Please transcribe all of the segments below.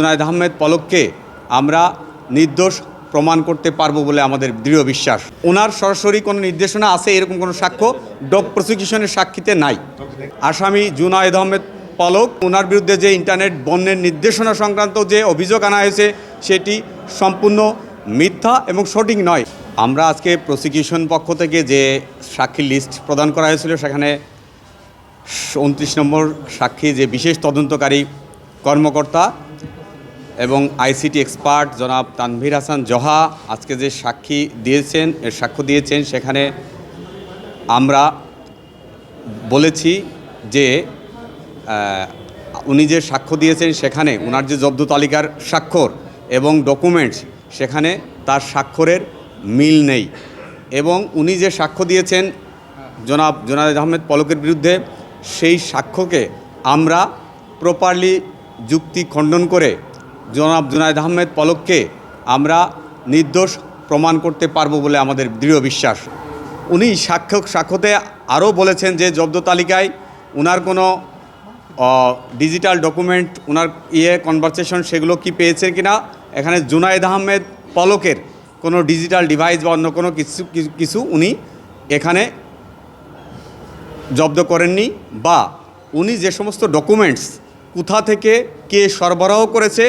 জুনায়েদ আহমেদ পলককে আমরা নির্দোষ প্রমাণ করতে পারবো বলে আমাদের দৃঢ় বিশ্বাস। ওনার সরাসরি কোনো নির্দেশনা আছে এরকম কোনো সাক্ষ্য ডগ প্রসিকিউশনের সাক্ষীতে নাই। আসামি জুনায়েদ আহমেদ পলক, ওনার বিরুদ্ধে যে ইন্টারনেট বন্ধের নির্দেশনা সংক্রান্ত যে অভিযোগ আনা হয়েছে সেটি সম্পূর্ণ মিথ্যা এবং সঠিক নয়। আমরা আজকে প্রসিকিউশন পক্ষ থেকে যে সাক্ষীর লিস্ট প্রদান করা হয়েছিল সেখানে 29 নম্বর সাক্ষী যে বিশেষ তদন্তকারী কর্মকর্তা এবং আইসিটি এক্সপার্ট জনাব তানভীর হাসান জহা আজকে যে সাক্ষ্য দিয়েছেন সেখানে আমরা বলেছি যে উনি যে সাক্ষ্য দিয়েছেন সেখানে ওনার যে জব্দ তালিকার স্বাক্ষর এবং ডকুমেন্টস সেখানে তার স্বাক্ষরের মিল নেই এবং উনি যে সাক্ষ্য দিয়েছেন জনাব জুনায়েদ আহমেদ পলকের বিরুদ্ধে সেই সাক্ষ্যকে আমরা প্রপারলি যুক্তি খণ্ডন করে জনাব জুনায়েদ আহমেদ পলককে আমরা নির্দোষ প্রমাণ করতে পারবো বলে আমাদের দৃঢ় বিশ্বাস। উনি সাক্ষ্যতে আরও বলেছেন যে জব্দ তালিকায় ওনার কোনো ডিজিটাল ডকুমেন্ট ওনার কনভারসেশন সেগুলো কি পেয়েছেন কিনা, এখানে জুনায়েদ আহমেদ পলকের কোনো ডিজিটাল ডিভাইস বা অন্য কোনো কিছু উনি এখানে জব্দ করেননি, বা উনি যে সমস্ত ডকুমেন্টস কোথা থেকে কে সরবরাহ করেছে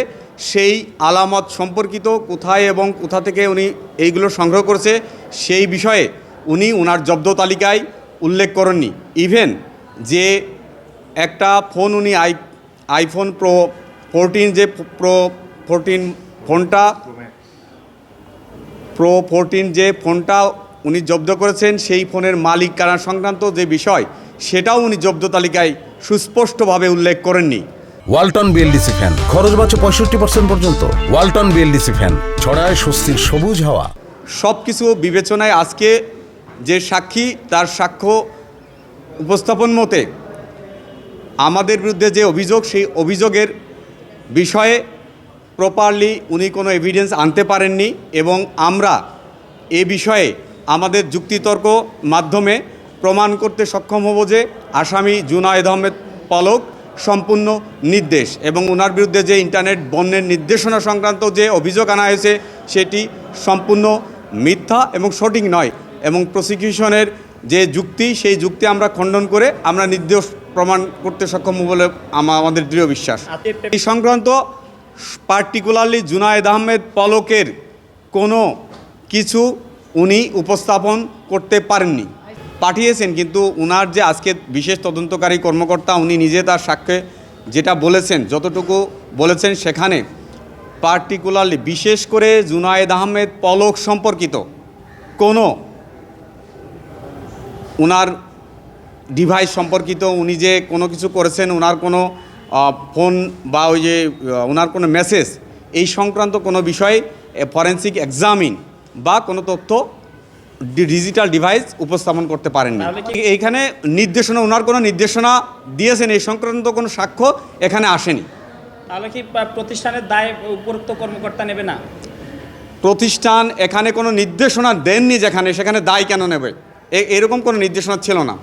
সেই আলামত সম্পর্কিত কোথায় এবং কোথা থেকে উনি এইগুলো সংগ্রহ করেছে সেই বিষয়ে উনি ওনার জব্দ তালিকায় উল্লেখ করেননি। ইভেন যে একটা ফোন উনি আইফোন প্রো 14 যে প্রো 14 যে ফোনটা উনি জব্দ করেছেন সেই ফোনের মালিকানা সংক্রান্ত যে বিষয় সেটাও উনি জব্দ তালিকায় সুস্পষ্টভাবে উল্লেখ করেননি। ওয়ালটন বিএলডিসি ফ্যান খরচ বাঁচে 65% পর্যন্ত। ওয়ালটন বিএলডিসি ফ্যান ছড়ায় স্বস্তির সবুজ হাওয়া। সব কিছু বিবেচনায় আজকে যে সাক্ষী তার সাক্ষ্য উপস্থাপন মতে আমাদের বিরুদ্ধে যে অভিযোগ সেই অভিযোগের বিষয়ে প্রপারলি উনি কোনো এভিডেন্স আনতে পারেননি এবং আমরা এ বিষয়ে আমাদের যুক্তিতর্ক মাধ্যমে প্রমাণ করতে সক্ষম হব যে আসামি জুনায়েদ আহমেদ পলক সম্পূর্ণ নির্দেশ এবং ওনার বিরুদ্ধে যে ইন্টারনেট বন্ধের নির্দেশনা সংক্রান্ত যে অভিযোগ আনা হয়েছে সেটি সম্পূর্ণ মিথ্যা এবং সঠিক নয় এবং প্রসিকিউশনের যে যুক্তি সেই যুক্তি আমরা খণ্ডন করে আমরা নির্দোষ প্রমাণ করতে সক্ষম বলে আমাদের দৃঢ় বিশ্বাস। এই সংক্রান্ত পার্টিকুলারলি জুনায়েদ আহমেদ পলকের কোনো কিছু উনি উপস্থাপন করতে পারেননি, পাঠিয়েছেন, কিন্তু ওনার যে আজকে বিশেষ তদন্তকারী কর্মকর্তা উনি নিজে তার সাক্ষ্যে যেটা বলেছেন যতটুকু বলেছেন সেখানে পার্টিকুলারলি বিশেষ করে জুনায়েদ আহমেদ পলক সম্পর্কিত কোনো ওনার ডিভাইস সম্পর্কিত উনি যে কোনো কিছু করেছেন ওনার কোনো ফোন বা ওই যে ওনার কোনো মেসেজ এই সংক্রান্ত কোনো বিষয়ে ফরেন্সিক এক্সামিন বা কোনো তথ্য ডিজিটাল ডিভাইস উপস্থাপন করতে পারেননি। এইখানে নির্দেশনা ওনার কোনো নির্দেশনা দিয়েছেন এই সংক্রান্ত কোনো সাক্ষ্য এখানে আসেনি। তাহলে কি প্রতিষ্ঠানের দায় উপরোক্ত কর্মকর্তা নেবে না? প্রতিষ্ঠান এখানে কোনো নির্দেশনা দেননি, সেখানে দায় কেন নেবে? এরকম কোনো নির্দেশনা ছিল না।